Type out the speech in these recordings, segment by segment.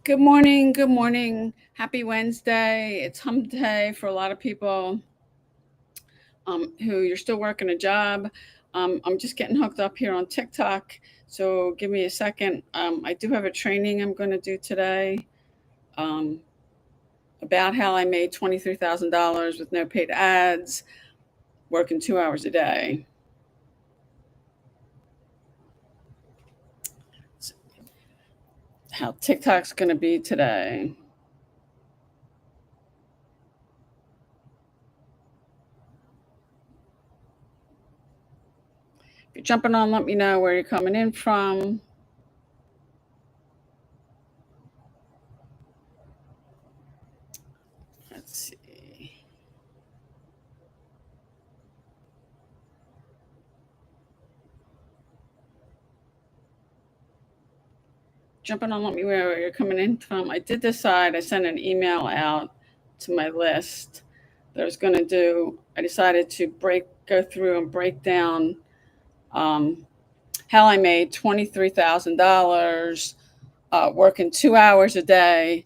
Good morning. Good morning. Happy Wednesday. It's hump day for a lot of people who you're still working a job. I'm just getting hooked up here on TikTok. So give me a second. I do have a training I'm going to do today um, about how I made $23,000 with no paid ads, working 2 hours a day. How TikTok's going to be today. If you're jumping on, let me know where you're coming in from. Let's see. Jumping on, let me know where you're coming in from. I did decide, I sent an email out to my list that I was going to do. I decided to go through and break down um, how I made $23,000 working 2 hours a day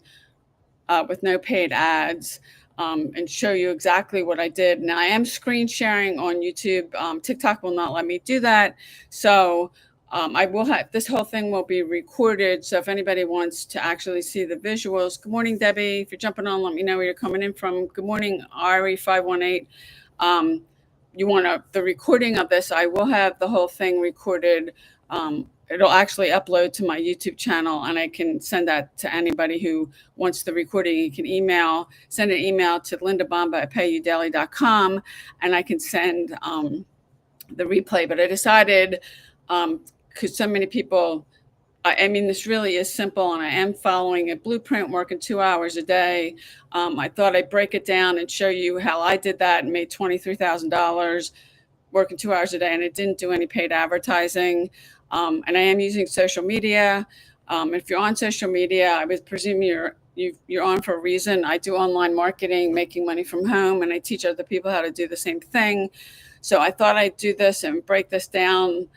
with no paid ads, and show you exactly what I did. Now I am screen sharing on YouTube. TikTok will not let me do that. So I will have, this whole thing will be recorded. So if anybody wants to actually see the visuals. Good morning, Debbie. If you're jumping on, let me know where you're coming in from. Good morning, Ari518. You want the recording of this? I will have the whole thing recorded. It'll actually upload to my YouTube channel, and I can send that to anybody who wants the recording. You can send an email to Linda Bomba at payudaily.com, and I can send the replay. But I decided, because so many people, I mean, this really is simple, and I am following a blueprint, working 2 hours a day. I thought I'd break it down and show you how I did that and made $23,000 working 2 hours a day, and I didn't do any paid advertising. And I am using social media. If you're on social media, I would presume you're on for a reason. I do online marketing, making money from home, and I teach other people how to do the same thing. So I thought I'd do this and break this down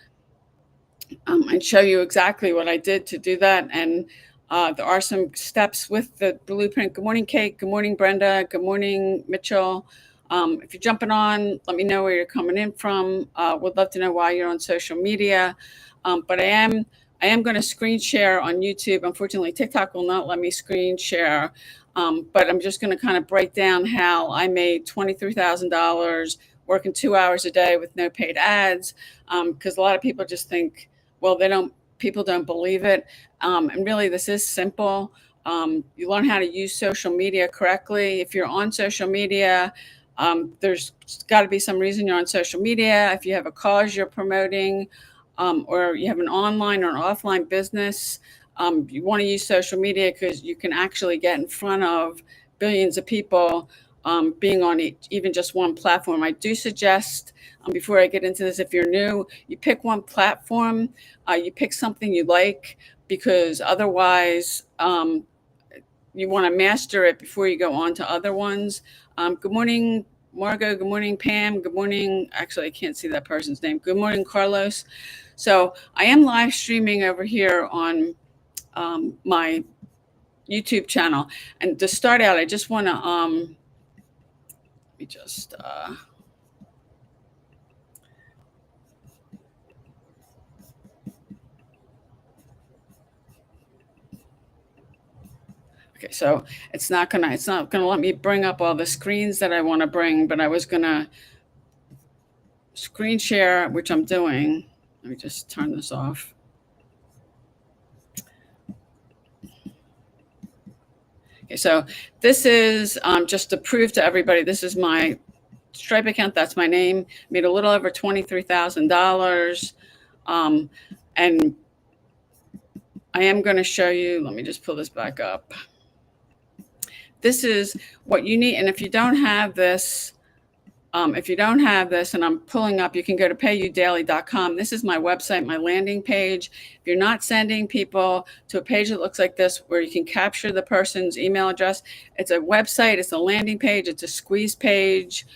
and show you exactly what I did to do that. And there are some steps with the blueprint. Good morning, Kate. Good morning, Brenda. Good morning, Mitchell. If you're jumping on, let me know where you're coming in from. Would love to know why you're on social media. But I am going to screen share on YouTube. Unfortunately, TikTok will not let me screen share. But I'm just going to kind of break down how I made $23,000 working 2 hours a day with no paid ads. Because a lot of people just think, well, people don't believe it. And really, this is simple. You learn how to use social media correctly. If you're on social media, there's got to be some reason you're on social media. If you have a cause you're promoting, or you have an online or an offline business, you want to use social media because you can actually get in front of billions of people, being on even just one platform. I do suggest, before I get into this, if you're new, you pick one platform, you pick something you like, because otherwise you want to master it before you go on to other ones. Good morning, Margot. Good morning, Pam. Good morning. Actually, I can't see that person's name. Good morning, Carlos. So I am live streaming over here on my YouTube channel. And to start out, I just want to, let me just, okay, so it's not gonna let me bring up all the screens that I want to bring, but I was gonna screen share, which I'm doing. Let me just turn this off. Okay, so this is just to prove to everybody, this is my Stripe account. That's my name. Made a little over $23,000. And I am going to show you, let me just pull this back up. This is what you need. And if you don't have this, and I'm pulling up, you can go to payudaily.com. This is my website, my landing page. If you're not sending people to a page that looks like this, where you can capture the person's email address, it's a website, it's a landing page, it's a squeeze page.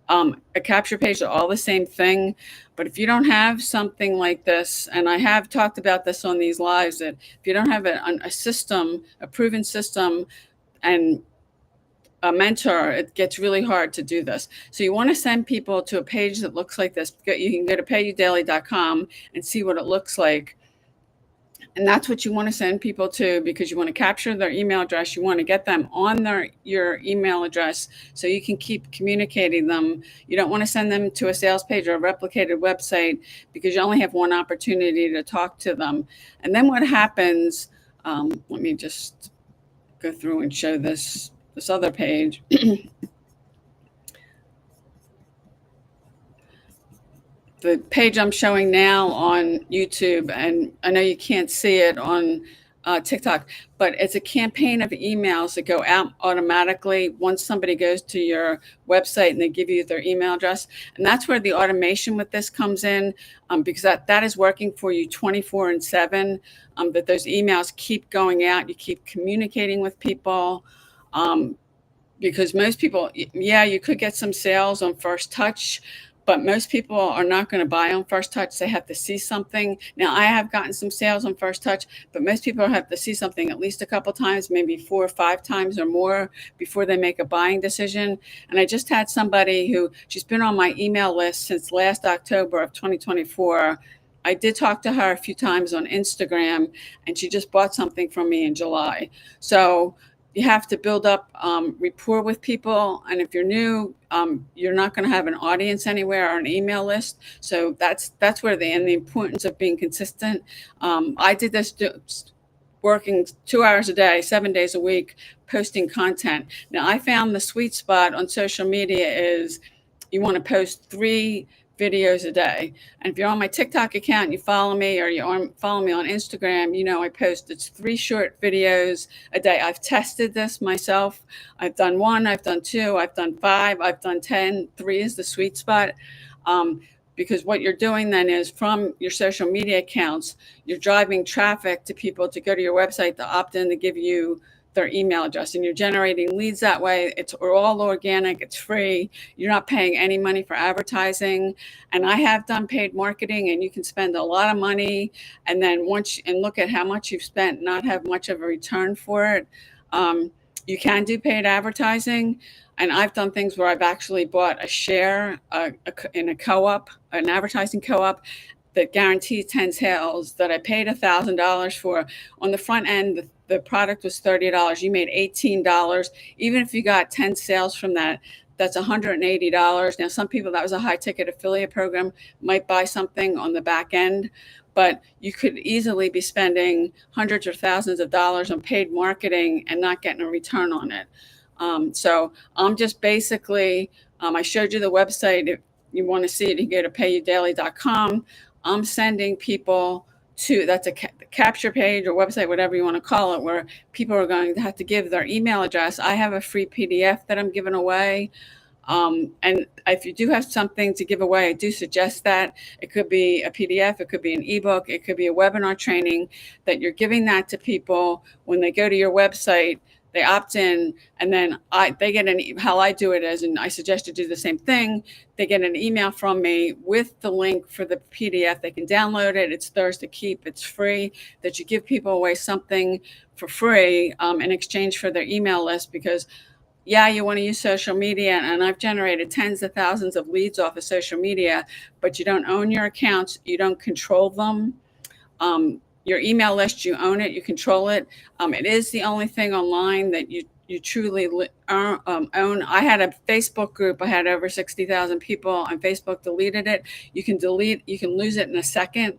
A capture page are all the same thing. But if you don't have something like this, and I have talked about this on these lives, that if you don't have a system, a proven system, and a mentor, it gets really hard to do this. So you want to send people to a page that looks like this. You can go to payudaily.com and see what it looks like. And that's what you want to send people to, because you want to capture their email address. You want to get them on your email address so you can keep communicating them. You don't want to send them to a sales page or a replicated website, because you only have one opportunity to talk to them. And then what happens, let me just go through and show this other page. The page I'm showing now on YouTube, and I know you can't see it on TikTok, but it's a campaign of emails that go out automatically once somebody goes to your website and they give you their email address. And that's where the automation with this comes in, because that is working for you 24/7, that those emails keep going out. You keep communicating with people. Because most people, yeah, you could get some sales on first touch, but most people are not going to buy on first touch. They have to see something. Now, I have gotten some sales on first touch, but most people have to see something at least a couple times, maybe 4 or 5 times or more, before they make a buying decision. And I just had somebody who, she's been on my email list since last October of 2024. I did talk to her a few times on Instagram, and she just bought something from me in July. So you have to build up rapport with people. And if you're new, you're not going to have an audience anywhere or an email list. So that's where and the importance of being consistent. I did this working 2 hours a day, 7 days a week, posting content. Now, I found the sweet spot on social media is you want to post 3 videos a day. And if you're on my TikTok account, you follow me, or you follow me on Instagram, I post, it's 3 short videos a day. I've tested this myself. I've done 1, I've done 2, I've done 5, I've done 10. 3 is the sweet spot. Because what you're doing then is, from your social media accounts, you're driving traffic to people to go to your website to opt in to give you their email address, and you're generating leads that way. It's all organic, it's free, you're not paying any money for advertising. And I have done paid marketing, and you can spend a lot of money, and then look at how much you've spent, not have much of a return for it. You can do paid advertising, and I've done things where I've actually bought a share in a co-op, an advertising co-op, that guarantees 10 sales that I paid $1,000 for. On the front end, the product was $30. You made $18. Even if you got 10 sales from that, that's $180. Now, some people, that was a high ticket affiliate program, might buy something on the back end, but you could easily be spending hundreds or thousands of dollars on paid marketing and not getting a return on it. So I'm just basically, I showed you the website. If you want to see it, you can go to payudaily.com. I'm sending people to, that's a capture page or website, whatever you want to call it, where people are going to have to give their email address. I have a free PDF that I'm giving away. And if you do have something to give away, I do suggest that. It could be a PDF, it could be an ebook, it could be a webinar training, that you're giving that to people when they go to your website. They opt in, and then they get how I do it is, and I suggest you do the same thing. They get an email from me with the link for the PDF. They can download it. It's theirs to keep. It's free. That you give people away something for free in exchange for their email list, because yeah, you want to use social media, and I've generated tens of thousands of leads off of social media, but you don't own your accounts. You don't control them. Your email list, you own it, you control it. It is the only thing online that you truly own. I had a Facebook group. I had over 60,000 people on Facebook. Deleted it. You can lose it in a second.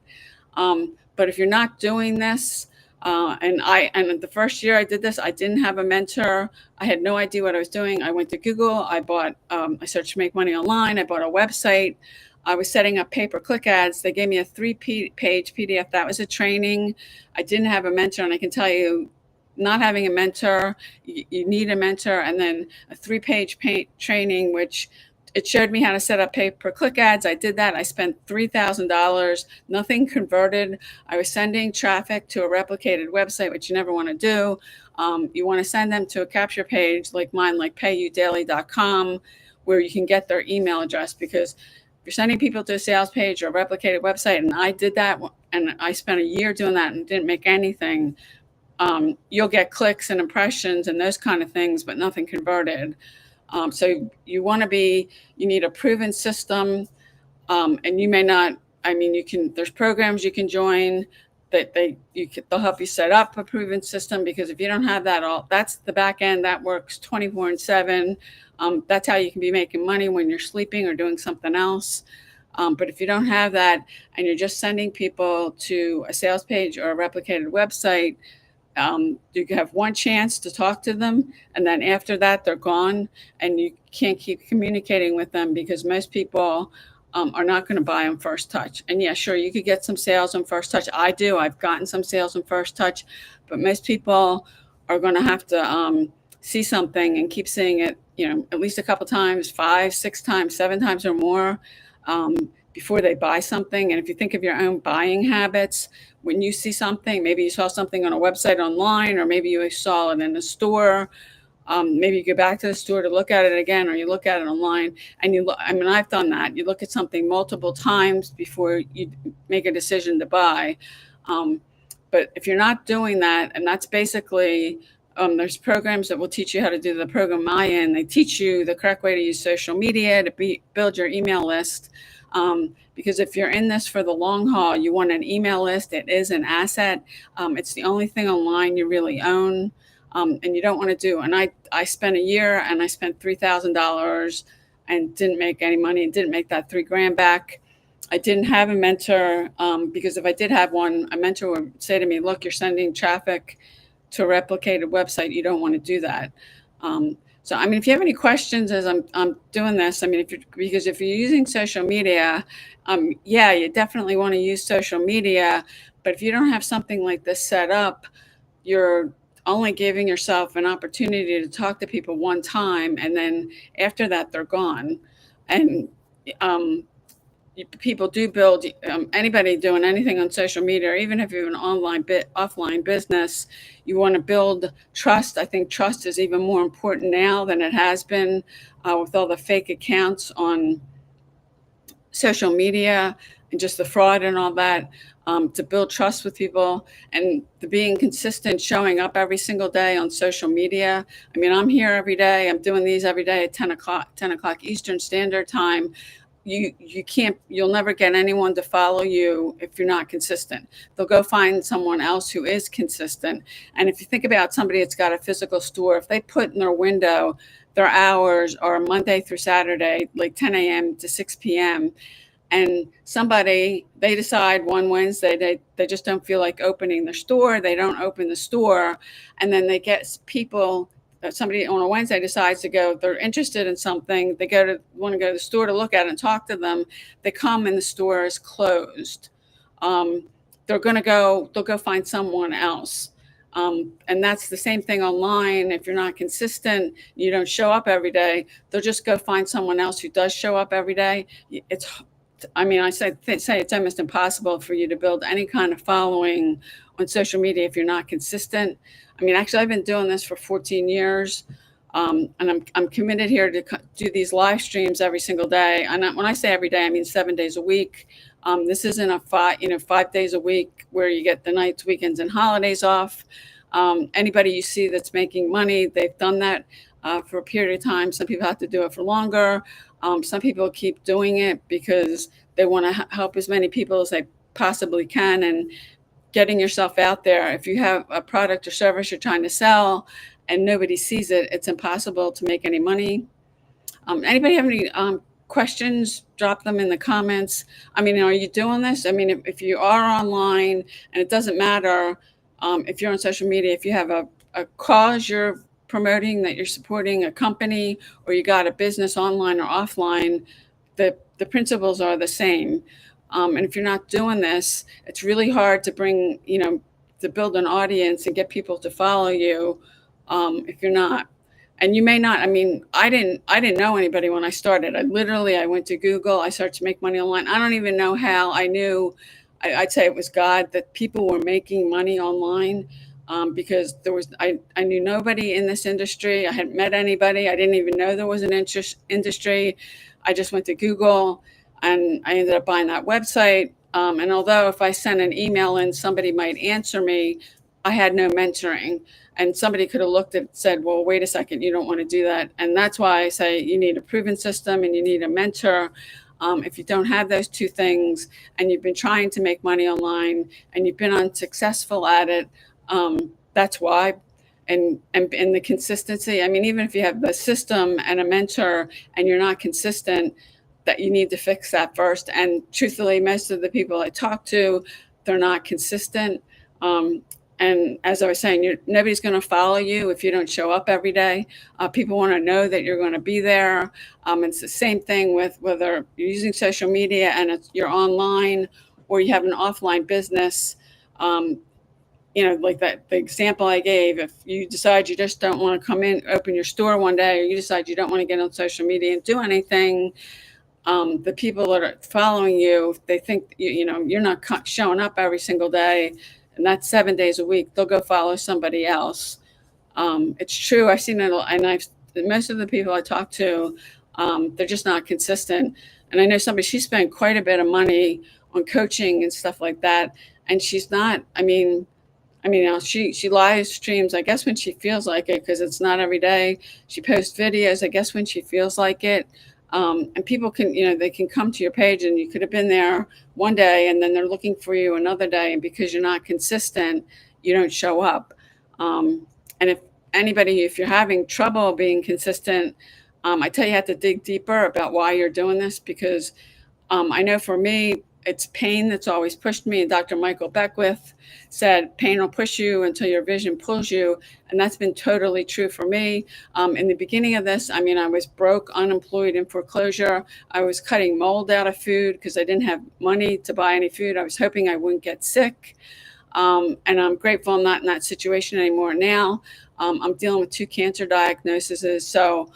But if you're not doing this, and the first year I did this, I didn't have a mentor. I had no idea what I was doing. I went to Google. I searched Make Money Online. I bought a website. I was setting up pay-per-click ads. They gave me a 3-page PDF. That was a training. I didn't have a mentor, and I can tell you, not having a mentor, you need a mentor. And then a 3-page training, which it showed me how to set up pay-per-click ads. I did that. I spent $3,000. Nothing converted. I was sending traffic to a replicated website, which you never want to do. You want to send them to a capture page like mine, like payudaily.com, where you can get their email address, because if you're sending people to a sales page or a replicated website, and I did that, and I spent a year doing that and didn't make anything, you'll get clicks and impressions and those kind of things, but nothing converted. So you need a proven system, and you may not. I mean, there's programs you can join that they'll help you set up a proven system, because if you don't have that, that's the back end that works 24/7. That's how you can be making money when you're sleeping or doing something else. But if you don't have that and you're just sending people to a sales page or a replicated website, you have one chance to talk to them, and then after that they're gone, and you can't keep communicating with them, because most people are not going to buy on first touch. And yeah, sure, you could get some sales on first touch. I've gotten some sales on first touch, but most people are going to have to see something and keep seeing it, at least a couple times, 5, 6 times, 7 times or more, before they buy something. And if you think of your own buying habits, when you see something, maybe you saw something on a website online, or maybe you saw it in the store. Maybe you go back to the store to look at it again, or you look at it online, and I've done that. You look at something multiple times before you make a decision to buy. But if you're not doing that, and that's basically, there's programs that will teach you how to do the program Mayan. They teach you the correct way to use social media to build your email list. Because if you're in this for the long haul, you want an email list. It is an asset. It's the only thing online you really own, and you don't want to do. And I spent a year, and I spent $3,000 and didn't make any money, and didn't make that $3,000 back. I didn't have a mentor, because if I did have one, a mentor would say to me, "Look, you're sending traffic to a replicated website. You don't want to do that." So, if you have any questions as I'm doing this, because if you're using social media, yeah, you definitely want to use social media. But if you don't have something like this set up, you're only giving yourself an opportunity to talk to people one time, and then after that, they're gone. And people do build, anybody doing anything on social media, or even if you have an offline business, you want to build trust. I think trust is even more important now than it has been, with all the fake accounts on social media and just the fraud and all that. To build trust with people, and to being consistent, showing up every single day on social media. I'm here every day. I'm doing these every day at 10 o'clock Eastern Standard Time. You'll never get anyone to follow you if you're not consistent. They'll go find someone else who is consistent. And if you think about somebody that's got a physical store, if they put in their window, their hours are Monday through Saturday, like 10 a.m. to 6 p.m., and they decide one Wednesday they just don't feel like opening their store, they don't open the store, and then they get people. Somebody on a Wednesday decides to go, they're interested in something, they want to go to the store to look at it and talk to them. They come and the store is closed. They'll go find someone else. And that's the same thing online. If you're not consistent, you don't show up every day, they'll just go find someone else who does show up every day. I say it's almost impossible for you to build any kind of following on social media if you're not consistent. Actually, I've been doing this for 14 years, and I'm committed here to do these live streams every single day. And when I say every day, I mean 7 days a week. This isn't a 5 days a week where you get the nights, weekends, and holidays off. Anybody you see that's making money, they've done that for a period of time. Some people have to do it for longer. Some people keep doing it because they want to help as many people as they possibly can. And getting yourself out there. If you have a product or service you're trying to sell and nobody sees it, it's impossible to make any money. Anybody have any questions? Drop them in the comments. Are you doing this? If you are online, and it doesn't matter if you're on social media, if you have a cause you're promoting, that you're supporting a company, or you got a business online or offline, the principles are the same. And if you're not doing this, it's really hard to to build an audience and get people to follow you, if you're not. And you may not. I didn't know anybody when I started. I went to Google. I started to make money online. I don't even know how I knew. I'd say it was God that people were making money online. because I knew nobody in this industry. I hadn't met anybody. I didn't even know there was an industry. I just went to Google and I ended up buying that website. And although if I sent an email in, somebody might answer me, I had no mentoring. And somebody could have looked at it and said, well, wait a second, you don't want to do that. And that's why I say you need a proven system and you need a mentor. If you don't have those two things and you've been trying to make money online and you've been unsuccessful at it, that's why. And the consistency, I mean, even if you have the system and a mentor and you're not consistent, that you need to fix that first. And truthfully, most of the people I talk to, they're not consistent. Um, and as I was saying, nobody's going to follow you if you don't show up every day. People want to know that you're going to be there. It's the same thing with whether you're using social media and you're online or you have an offline business. Um, like the example I gave, if you decide you just don't want to come in, open your store one day, or you decide you don't want to get on social media and do anything, the people that are following you, if they think you're not showing up every single day, and that's 7 days a week, they'll go follow somebody else. It's true. I've seen it, and most of the people I talk to, they're just not consistent. And I know somebody, she spent quite a bit of money on coaching and stuff like that, and she's not. She live streams, I guess, when she feels like it, because it's not every day. She posts videos, I guess, when she feels like it. And people can, they can come to your page and you could have been there one day and then they're looking for you another day. And because you're not consistent, you don't show up. And if you're having trouble being consistent, I tell you, you have to dig deeper about why you're doing this, because I know for me, it's pain that's always pushed me. And Dr. Michael Beckwith said, pain will push you until your vision pulls you. And that's been totally true for me. In the beginning of this, I was broke, unemployed, in foreclosure. I was cutting mold out of food because I didn't have money to buy any food. I was hoping I wouldn't get sick. And I'm grateful I'm not in that situation anymore now. I'm dealing with 2 cancer diagnoses. So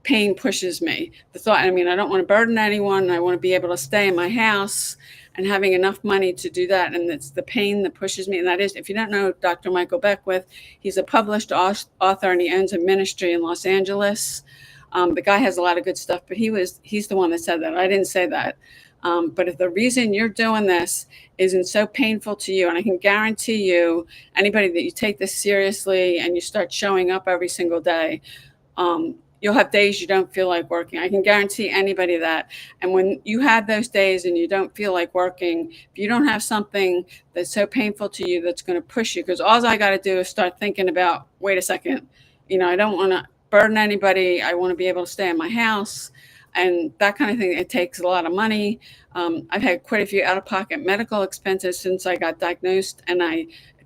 pain pushes me. The thought, I don't want to burden anyone. I want to be able to stay in my house and having enough money to do that. And it's the pain that pushes me. And that is, if you don't know Dr. Michael Beckwith, he's a published author and he owns a ministry in Los Angeles. The guy has a lot of good stuff, but he's the one that said that. I didn't say that. But if the reason you're doing this isn't so painful to you, and I can guarantee you, anybody that you take this seriously and you start showing up every single day, you'll have days you don't feel like working. I can guarantee anybody that. And when you have those days and you don't feel like working, if you don't have something that's so painful to you that's going to push you, because all I got to do is start thinking about, wait a second, I don't want to burden anybody. I want to be able to stay in my house and that kind of thing. It takes a lot of money. I've had quite a few out-of-pocket medical expenses since I got diagnosed, and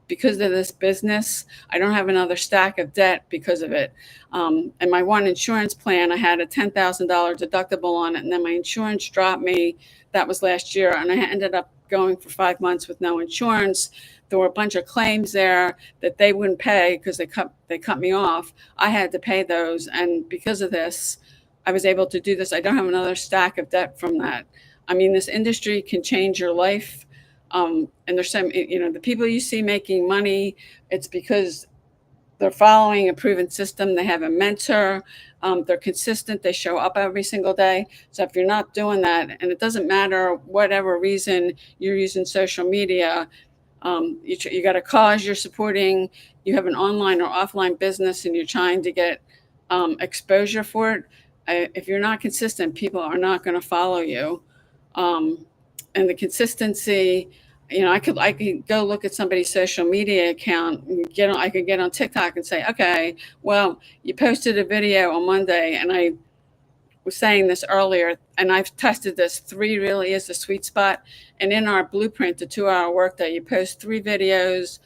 because of this business, I don't have another stack of debt because of it. And my one insurance plan, I had a $10,000 deductible on it, and then my insurance dropped me. That was last year, and I ended up going for 5 months with no insurance. There were a bunch of claims there that they wouldn't pay because they cut me off. I had to pay those, and because of this, I was able to do this. I don't have another stack of debt from that. This industry can change your life. And there's some, the people you see making money, it's because they're following a proven system. They have a mentor. They're consistent. They show up every single day. So if you're not doing that, and it doesn't matter whatever reason you're using social media, you got a cause you're supporting, you have an online or offline business, and you're trying to get exposure for it. If you're not consistent, people are not going to follow you. And the consistency, I could go look at somebody's social media account and I could get on TikTok and say, okay, well, you posted a video on Monday, and I was saying this earlier, and I've tested this. 3 really is the sweet spot. And in our blueprint, the 2-hour workday, you post 3 videos.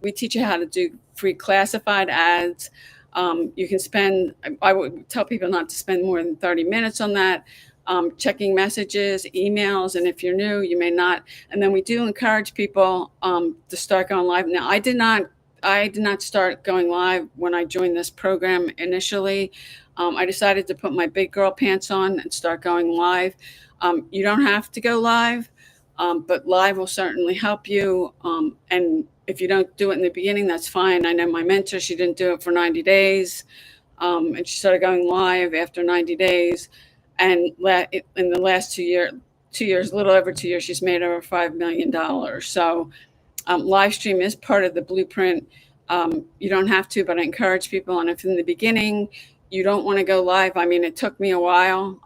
We teach you how to do free classified ads. You can spend, I would tell people not to spend more than 30 minutes on that. Checking messages, emails, and if you're new, you may not. And then we do encourage people to start going live. Now, I did not start going live when I joined this program initially. I decided to put my big girl pants on and start going live. You don't have to go live, but live will certainly help you. And If you don't do it in the beginning, that's fine. I know my mentor, she didn't do it for 90 days. And she started going live after 90 days. And in the last 2 years, a little over 2 years, she's made over $5 million. So live stream is part of the blueprint. You don't have to, but I encourage people. And if in the beginning you don't want to go live, I mean, it took me a while.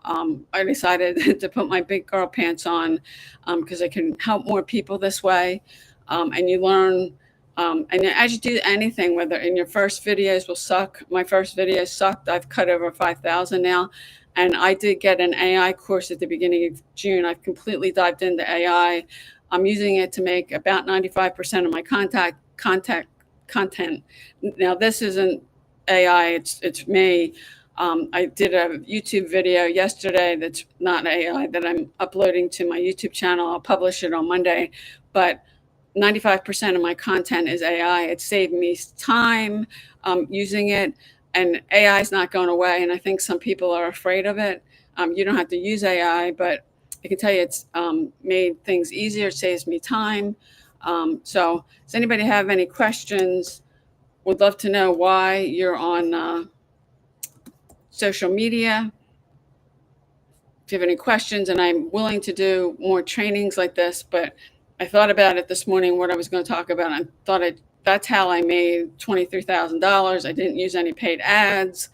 I decided to put my big girl pants on because I can help more people this way. And you learn. And as you do anything, whether in your first videos will suck, my first videos sucked. I've cut over 5,000 now. And I did get an AI course at the beginning of June. I've completely dived into AI. I'm using it to make about 95% of my content. Now, this isn't AI, it's me. I did a YouTube video yesterday that's not AI that I'm uploading to my YouTube channel. I'll publish it on Monday, but 95% of my content is AI. It saved me time using it, and AI is not going away. And I think some people are afraid of it. You don't have to use AI, but I can tell you it's made things easier. It saves me time. So does anybody have any questions? Would love to know why you're on social media. If you have any questions, and I'm willing to do more trainings like this, but I thought about it this morning, what I was going to talk about. I thought that's how I made $23,000. I didn't use any paid ads,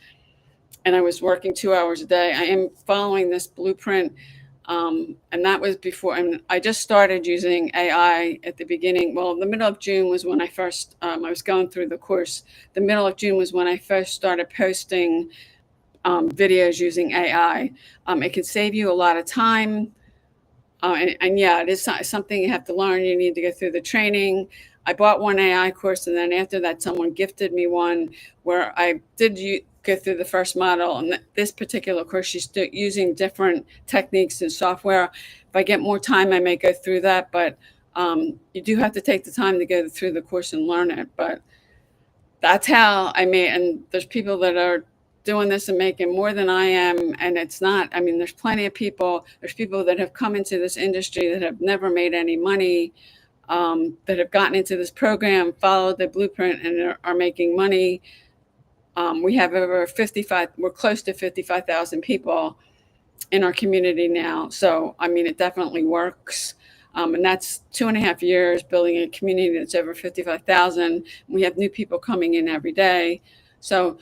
and I was working 2 hours a day. I am following this blueprint, and that was before. And I just started using AI at the beginning. Well, the middle of June was when I first, I was going through the course. The middle of June was when I first started posting videos using AI. It can save you a lot of time. And yeah, it is something you have to learn. You need to go through the training. I bought one AI course, and then after that, someone gifted me one where I did go through the first model. And this particular course, she's using different techniques and software. If I get more time, I may go through that. But you do have to take the time to go through the course and learn it. But that's how I made. And there's people that are doing this and making more than I am. And it's not, I mean, there's plenty of people, there's people that have come into this industry that have never made any money, that have gotten into this program, followed the blueprint, and are making money. We have over 55, we're close to 55,000 people in our community now. So, I mean, it definitely works. And that's 2.5 years building a community that's over 55,000. We have new people coming in every day. So,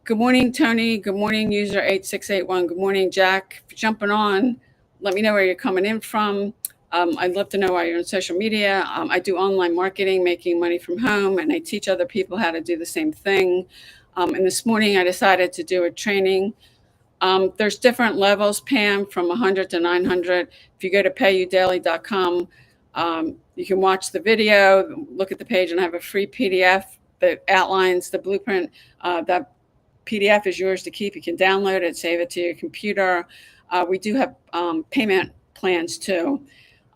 good morning, Tony. Good morning, user 8681. Good morning, Jack. For jumping on, let me know where you're coming in from. I'd love to know why you're on social media. I do online marketing, making money from home, and I teach other people how to do the same thing. And this morning I decided to do a training. There's different levels, Pam, from 100 to 900. If you go to payudaily.com, you can watch the video, look at the page, and I have a free PDF that outlines the blueprint. That PDF is yours to keep. You can download it, save it to your computer. We do have payment plans too.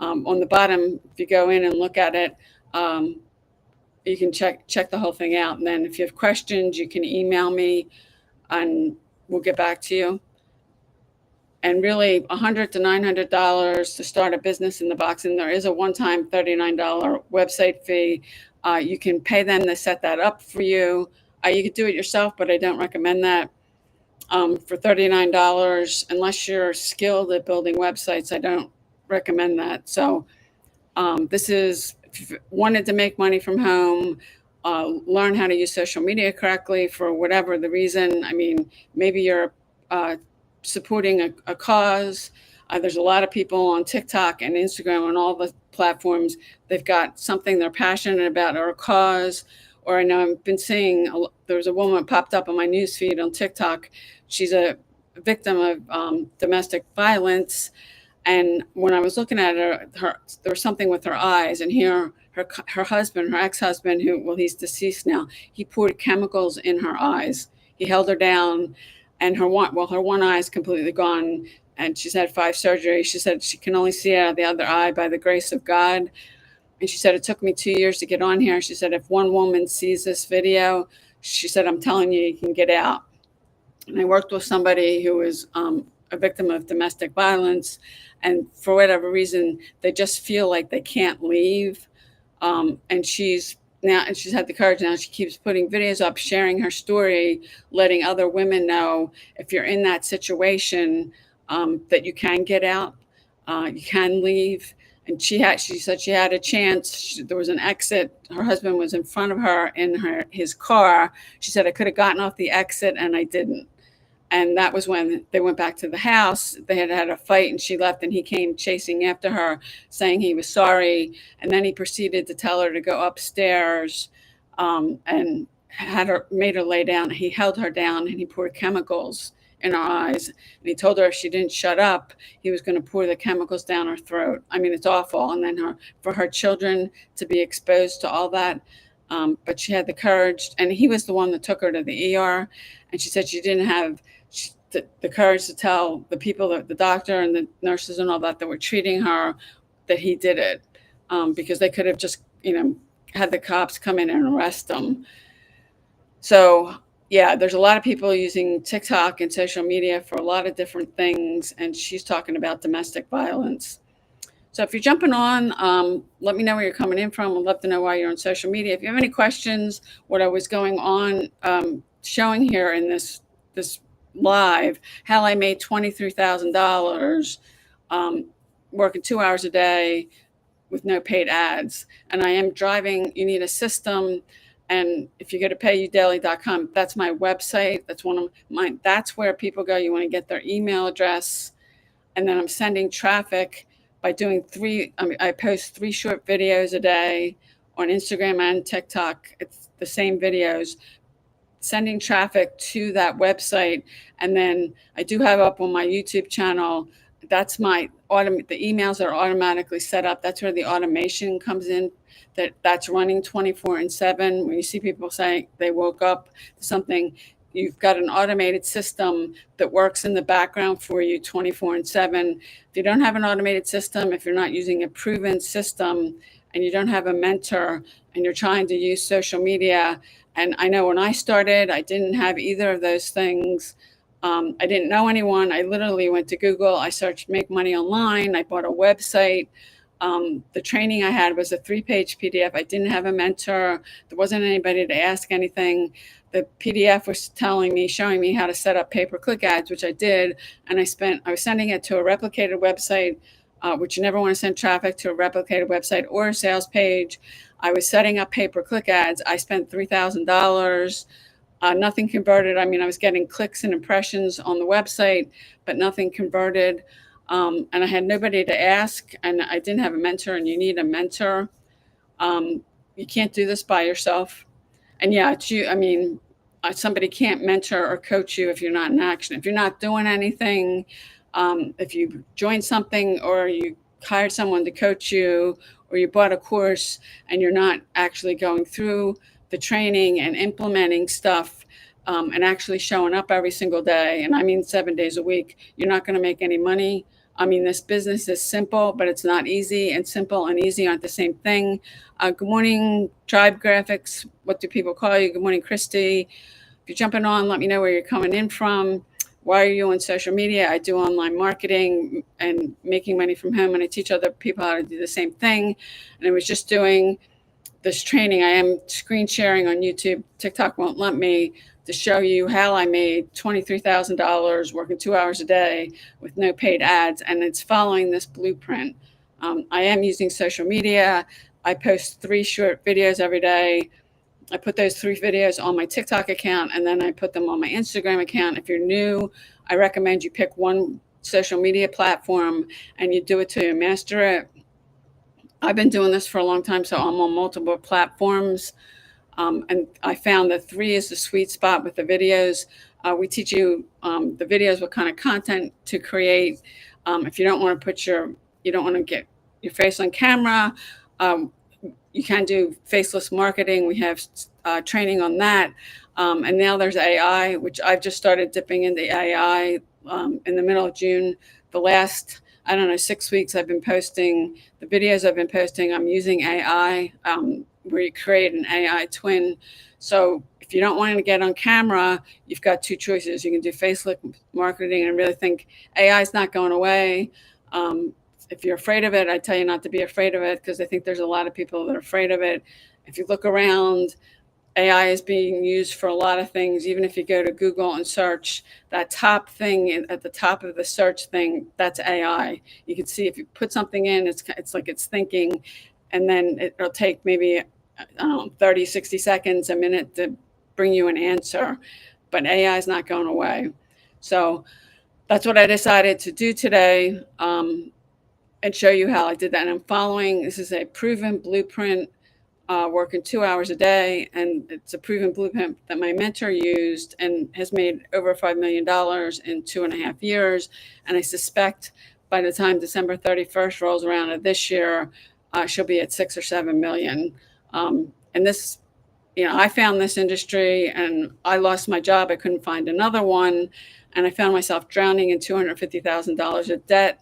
On the bottom, if you go in and look at it, you can check the whole thing out. And then if you have questions, you can email me and we'll get back to you. And really, $100 to $900 to start a business in the box. And there is a one-time $39 website fee. You can pay them to set that up for you. You could do it yourself, but I don't recommend that. For $39, unless you're skilled at building websites, I don't recommend that. So this is, if you wanted to make money from home, learn how to use social media correctly for whatever the reason. I mean, maybe you're supporting a cause. There's a lot of people on TikTok and Instagram and all the platforms. They've got something they're passionate about or a cause. Or I know I've been seeing, there was a woman popped up on my news feed on TikTok. She's a victim of domestic violence. And when I was looking at her, there was something with her eyes. And here, her husband, her ex-husband, he's deceased now, he poured chemicals in her eyes. He held her down, and her one eye is completely gone. And she's had 5 surgeries. She said she can only see out of the other eye by the grace of God. And she said, it took me 2 years to get on here. She said, if one woman sees this video, she said, I'm telling you, you can get out. And I worked with somebody who was a victim of domestic violence. And for whatever reason, they just feel like they can't leave. And she's had the courage. Now she keeps putting videos up, sharing her story, letting other women know if you're in that situation, that you can get out, you can leave. And she said she had a chance. There was an exit. Her husband was in front of her in his car. She said, I could have gotten off the exit and I didn't. And that was when they went back to the house. They had had a fight and she left, and he came chasing after her saying he was sorry. And then he proceeded to tell her to go upstairs, and made her lay down. He held her down and he poured chemicals in her eyes. And he told her if she didn't shut up, he was going to pour the chemicals down her throat. I mean, it's awful. And then for her children to be exposed to all that. But she had the courage, and he was the one that took her to the ER. And she said she didn't have the courage to tell the people, the doctor and the nurses and all that were treating her, that he did it, because they could have just, had the cops come in and arrest them. So yeah, there's a lot of people using TikTok and social media for a lot of different things, and she's talking about domestic violence. So if you're jumping on, let me know where you're coming in from. I'd love to know why you're on social media. If you have any questions, what I was going on, showing here in this live, how I made $23,000, working 2 hours a day with no paid ads. And I am driving. You need a system. And if you go to payudaily.com, that's my website. That's one of mine. That's where people go. You want to get their email address. And then I'm sending traffic by doing I post 3 short videos a day on Instagram and TikTok. It's the same videos, sending traffic to that website. And then I do have up on my YouTube channel, that's the emails are automatically set up. That's where the automation comes in, that's running 24/7. When you see people saying they woke up to something, you've got an automated system that works in the background for you 24/7. If you don't have an automated system, if you're not using a proven system, and you don't have a mentor, and you're trying to use social media, and I know when I started, I didn't have either of those things. I didn't know anyone. I literally went to Google. I searched make money online. I bought a website. The training I had was a 3-page PDF. I didn't have a mentor. There wasn't anybody to ask anything. The PDF was showing me how to set up pay-per-click ads, which I did. And I was sending it to a replicated website, which you never want to send traffic to a replicated website or a sales page. I was setting up pay-per-click ads. I spent $3,000. Nothing converted. I mean, I was getting clicks and impressions on the website, but nothing converted. And I had nobody to ask, and I didn't have a mentor, and you need a mentor. You can't do this by yourself. And yeah, it's you. I mean, somebody can't mentor or coach you if you're not in action. If you're not doing anything, if you joined something or you hired someone to coach you, or you bought a course and you're not actually going through the training and implementing stuff, and actually showing up every single day, and I mean 7 days a week, you're not going to make any money. I mean, this business is simple, but it's not easy, and simple and easy aren't the same thing. Good morning, Tribe Graphics. What do people call you? Good morning, Christy. If you're jumping on, let me know where you're coming in from. Why are you on social media? I do online marketing and making money from home, and I teach other people how to do the same thing. And I was just doing this training. I am screen sharing on YouTube. TikTok won't let me, to show you how I made $23,000 working 2 hours a day with no paid ads. And it's following this blueprint. I am using social media. I post 3 short videos every day. I put those 3 videos on my TikTok account, and then I put them on my Instagram account. If you're new, I recommend you pick one social media platform and you do it till you master it. I've been doing this for a long time, so I'm on multiple platforms. And I found that 3 is the sweet spot with the videos. We teach you the videos, what kind of content to create. If you don't want to get your face on camera, you can do faceless marketing. We have training on that. And now there's AI, which I've just started dipping into AI in the middle of June. The last, 6 weeks, I've been posting the videos I've been posting. I'm using AI, where you create an AI twin. So if you don't want to get on camera, you've got 2 choices. You can do faceless marketing, and I really think AI is not going away. if you're afraid of it, I tell you not to be afraid of it, because I think there's a lot of people that are afraid of it. If you look around, AI is being used for a lot of things. Even if you go to Google and search, that top thing at the top of the search thing, that's AI. You can see if you put something in, it's like it's thinking, and then it'll take maybe 30, 60 seconds, a minute to bring you an answer. But AI is not going away. So that's what I decided to do today, and show you how I did that. And I'm following, this is a proven blueprint, working 2 hours a day. And it's a proven blueprint that my mentor used and has made over $5 million in 2.5 years. And I suspect by the time December 31st rolls around of this year, she'll be at 6 or 7 million. And this, I found this industry and I lost my job. I couldn't find another one. And I found myself drowning in $250,000 of debt.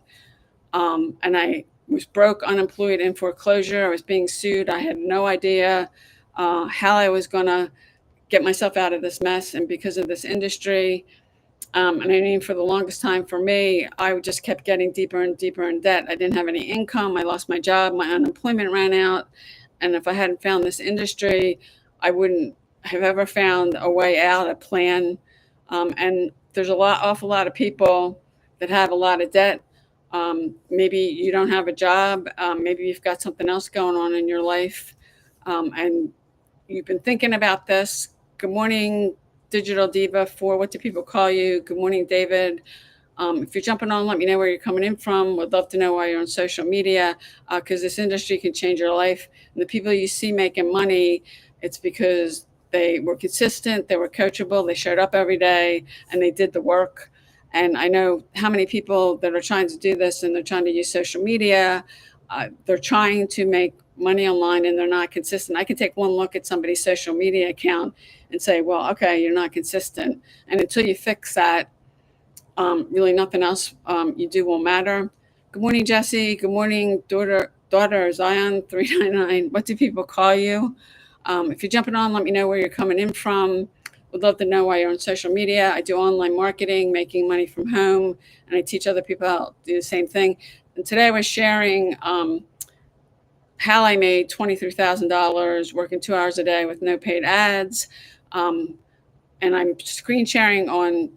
And I was broke, unemployed, in foreclosure. I was being sued. I had no idea how I was going to get myself out of this mess. And because of this industry, and I mean, for the longest time for me, I just kept getting deeper and deeper in debt. I didn't have any income. I lost my job. My unemployment ran out. And if I hadn't found this industry, I wouldn't have ever found a way out, a plan. And there's awful lot of people that have a lot of debt. Maybe you don't have a job. Maybe you've got something else going on in your life. And you've been thinking about this. Good morning, Digital Diva 4. What do people call you? Good morning, David. If you're jumping on, let me know where you're coming in from. Would love to know why you're on social media, because this industry can change your life. And the people you see making money, it's because they were consistent, they were coachable, they showed up every day, and they did the work. And I know how many people that are trying to do this, and they're trying to use social media. They're trying to make money online and they're not consistent. I can take one look at somebody's social media account and say, well, okay, you're not consistent. And until you fix that, really nothing else you do will matter. Good morning, Jesse. Good morning, daughter Zion 399. What do people call you? If you're jumping on, let me know where you're coming in from. Would love to know why you're on social media. I do online marketing, making money from home, and I teach other people how to do the same thing. And today I was sharing how I made $23,000 working 2 hours a day with no paid ads. And I'm screen sharing on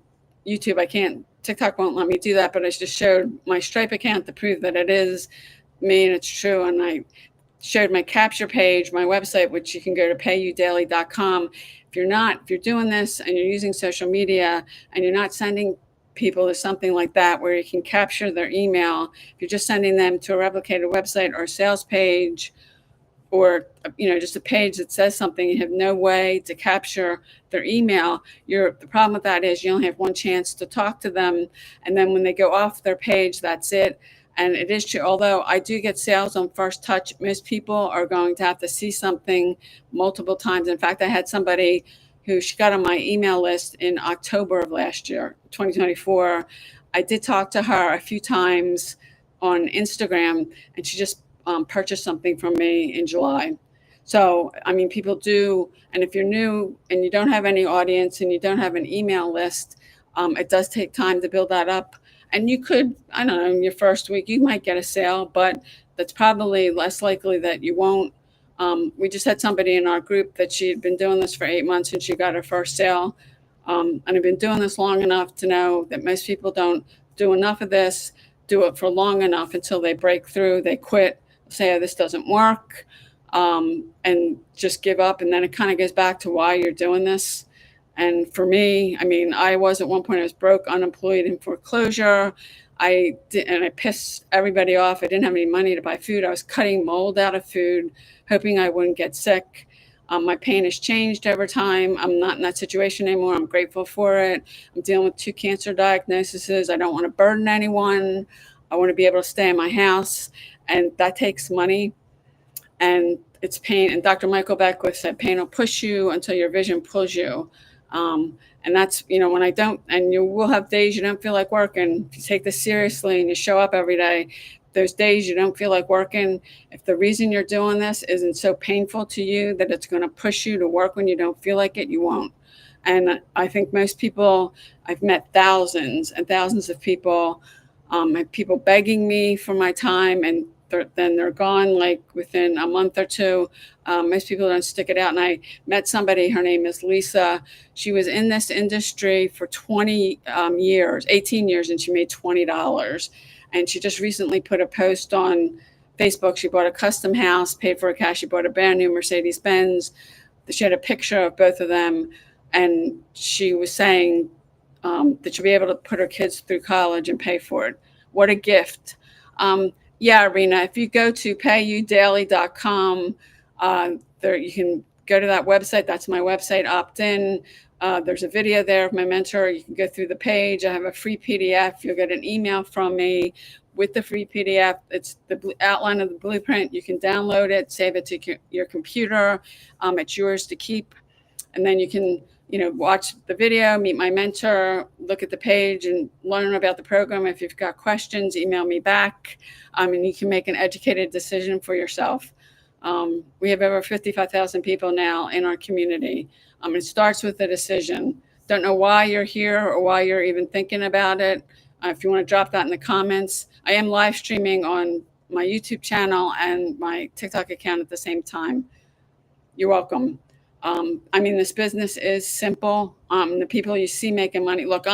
YouTube. TikTok won't let me do that, but I just showed my Stripe account to prove that it is me and it's true. And I showed my capture page, my website, which you can go to payudaily.com. If you're doing this and you're using social media and you're not sending people to something like that where you can capture their email, if you're just sending them to a replicated website or a sales page, or just a page that says something, you have no way to capture their email. The problem with that is you only have one chance to talk to them, and then when they go off their page, that's it. And it is true, although I do get sales on first touch, most people are going to have to see something multiple times. In fact, I had somebody who she got on my email list in October of last year, 2024. I did talk to her a few times on Instagram, and she just purchased something from me in July. So, I mean, people do. And if you're new and you don't have any audience and you don't have an email list, it does take time to build that up. And you could, I don't know, in your first week, you might get a sale, but that's probably less likely that you won't. We just had somebody in our group that she had been doing this for 8 months and she got her first sale. And I've been doing this long enough to know that most people don't do enough of this, do it for long enough until they break through, they quit, say, oh, this doesn't work, and just give up. And then it kind of goes back to why you're doing this. And for me, I mean, I was at one point, I was broke, unemployed, in foreclosure. I pissed everybody off. I didn't have any money to buy food. I was cutting mold out of food, hoping I wouldn't get sick. My pain has changed over time. I'm not in that situation anymore. I'm grateful for it. I'm dealing with 2 cancer diagnoses. I don't want to burden anyone. I want to be able to stay in my house, and that takes money, and it's pain. And Dr. Michael Beckwith said, pain will push you until your vision pulls you. And that's, when I don't, and you will have days you don't feel like working. If you take this seriously and you show up every day, those days you don't feel like working, if the reason you're doing this isn't so painful to you that it's going to push you to work when you don't feel like it, you won't. And I think most people, I've met thousands and thousands of people I have people begging me for my time, and then they're gone like within a month or two. Most people don't stick it out. And I met somebody, her name is Lisa. She was in this industry for 20 years, 18 years, and she made $20. And she just recently put a post on Facebook. She bought a custom house, paid for a cash. She bought a brand new Mercedes Benz. She had a picture of both of them, and she was saying that she'll be able to put her kids through college and pay for it. What a gift. Yeah, Rena, if you go to payudaily.com, there you can go to that website. That's my website, opt in. There's a video there of my mentor. You can go through the page. I have a free PDF. You'll get an email from me with the free PDF. It's the outline of the blueprint. You can download it, save it to your computer. It's yours to keep. And then you can, watch the video, meet my mentor, look at the page and learn about the program. If you've got questions, email me back, and you can make an educated decision for yourself. We have over 55,000 people now in our community. It starts with a decision. Don't know why you're here or why you're even thinking about it. If you want to drop that in the comments, I am live streaming on my YouTube channel and my TikTok account at the same time. You're welcome. This business is simple. The people you see making money. Look,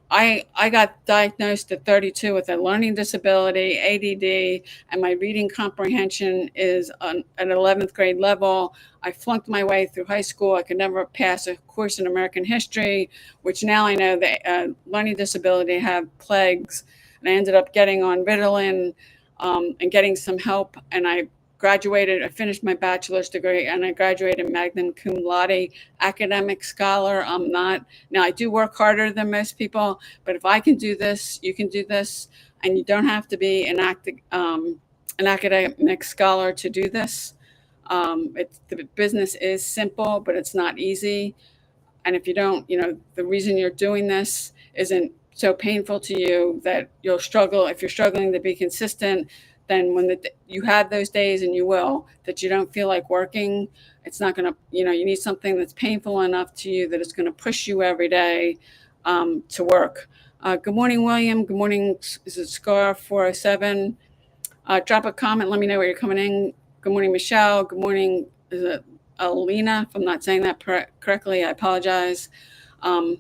I got diagnosed at 32 with a learning disability, ADD, and my reading comprehension is an 11th grade level. I flunked my way through high school. I could never pass a course in American history, which now I know that learning disability have plagues. And I ended up getting on Ritalin and getting some help. And I finished my bachelor's degree, and I graduated magna cum laude, academic scholar. Now I do work harder than most people, but if I can do this, you can do this, and you don't have to be an academic scholar to do this. The business is simple, but it's not easy. And if you don't, the reason you're doing this isn't so painful to you that you'll struggle. If you're struggling to be consistent, then when you have those days, and you will, that you don't feel like working, it's not going to, you need something that's painful enough to you that it's going to push you every day to work. Good morning, William. Good morning. Is it Scar 407? Drop a comment. Let me know where you're coming in. Good morning, Michelle. Good morning. Is it Alina? If I'm not saying that correctly, I apologize. I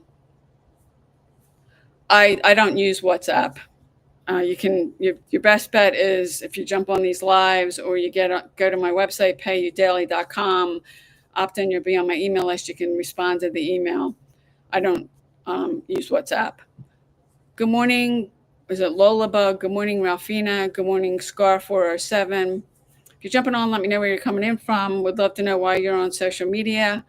don't use WhatsApp. Your best bet is if you jump on these lives, or you go to my website, payudaily.com, opt in, you'll be on my email list. You can respond to the email. I don't use WhatsApp. Good morning. Is it Lola Bug? Good morning, Ralphina. Good morning, Scar 407. If you're jumping on, let me know where you're coming in from. Would love to know why you're on social media.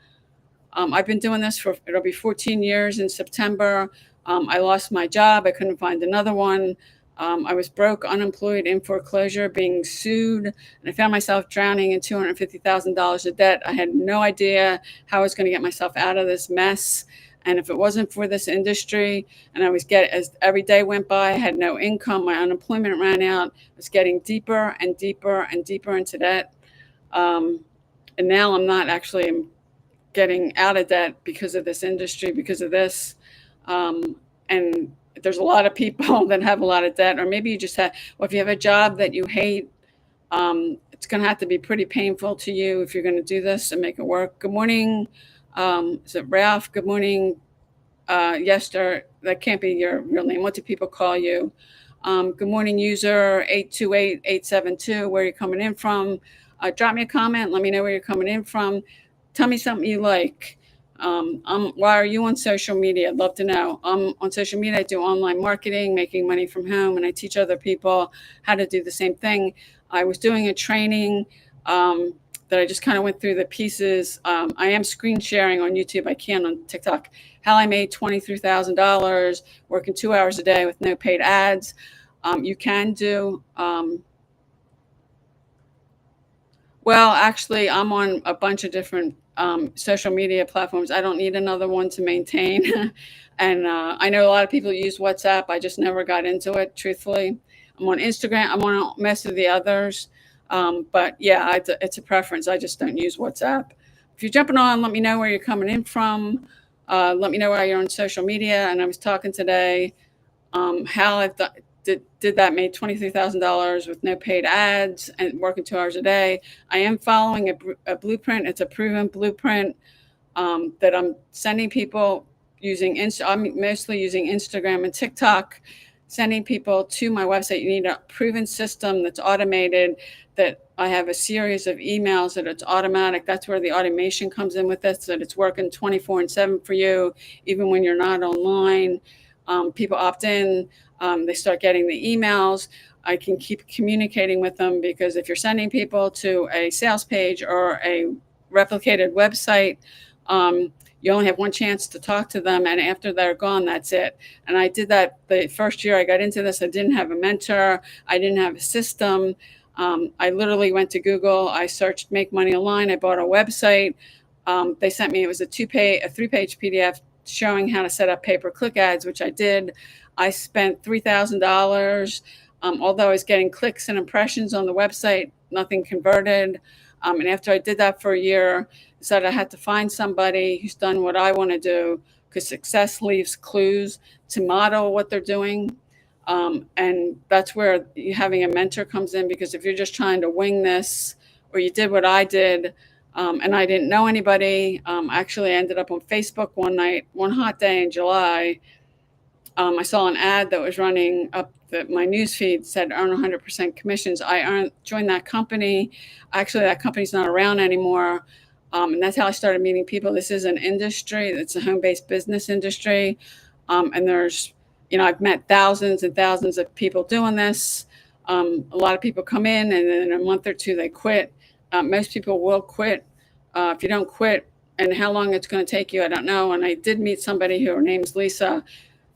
I've been doing this it'll be 14 years in September. I lost my job. I couldn't find another one. I was broke, unemployed, in foreclosure, being sued, and I found myself drowning in $250,000 of debt. I had no idea how I was going to get myself out of this mess. And if it wasn't for this industry, and as every day went by, I had no income, my unemployment ran out, I was getting deeper and deeper and deeper into debt. And now I'm not actually getting out of debt because of this industry, because of this. And there's a lot of people that have a lot of debt, or maybe you just if you have a job that you hate, it's going to have to be pretty painful to you if you're going to do this and make it work. Good morning. Is it Ralph? Good morning. Yester, that can't be your real name. What do people call you? Good morning, user 828872. Where are you coming in from? Drop me a comment. Let me know where you're coming in from. Tell me something you like. Why are you on social media? I'd love to know. On social media, I do online marketing, making money from home, and I teach other people how to do the same thing. I was doing a training that I just kind of went through the pieces. I am screen sharing on YouTube. I can on TikTok. How I made $23,000 working 2 hours a day with no paid ads. You can do. Well, actually, I'm on a bunch of different social media platforms. I don't need another one to maintain. And I know a lot of people use WhatsApp. I just never got into it, truthfully. I'm on Instagram. I'm on most of the others. But yeah, it's a preference. I just don't use WhatsApp. If you're jumping on, let me know where you're coming in from. Let me know why you're on social media. And I was talking today how I've did that, made $23,000 with no paid ads and working 2 hours a day. I am following a blueprint. It's a proven blueprint that I'm sending people using. I'm mostly using Instagram and TikTok, sending people to my website. You need a proven system that's automated, that I have a series of emails that it's automatic. That's where the automation comes in with this, that it's working 24/7 for you, even when you're not online. People opt in, they start getting the emails. I can keep communicating with them, because if you're sending people to a sales page or a replicated website, you only have one chance to talk to them, and after they're gone, that's it. And I did that the first year I got into this. I didn't have a mentor, I didn't have a system. I literally went to Google, I searched make money online, I bought a website. They sent me, it was a 3-page PDF showing how to set up pay-per-click ads, which I did. I spent $3,000. Although I was getting clicks and impressions on the website, nothing converted. And after I did that for a year, I said I had to find somebody who's done what I want to do, because success leaves clues, to model what they're doing. And that's where having a mentor comes in, because if you're just trying to wing this, or you did what I did, and I didn't know anybody, actually I ended up on Facebook one hot day in July. I saw an ad that was running up my news feed, said earn 100% commissions. Joined that company. Actually, that company's not around anymore. And that's how I started meeting people. This is an industry. It's a home-based business industry. And there's, I've met thousands and thousands of people doing this. A lot of people come in, and then in a month or two, they quit. Most people will quit. If you don't quit, and how long it's going to take you, I don't know. And I did meet somebody her name's Lisa.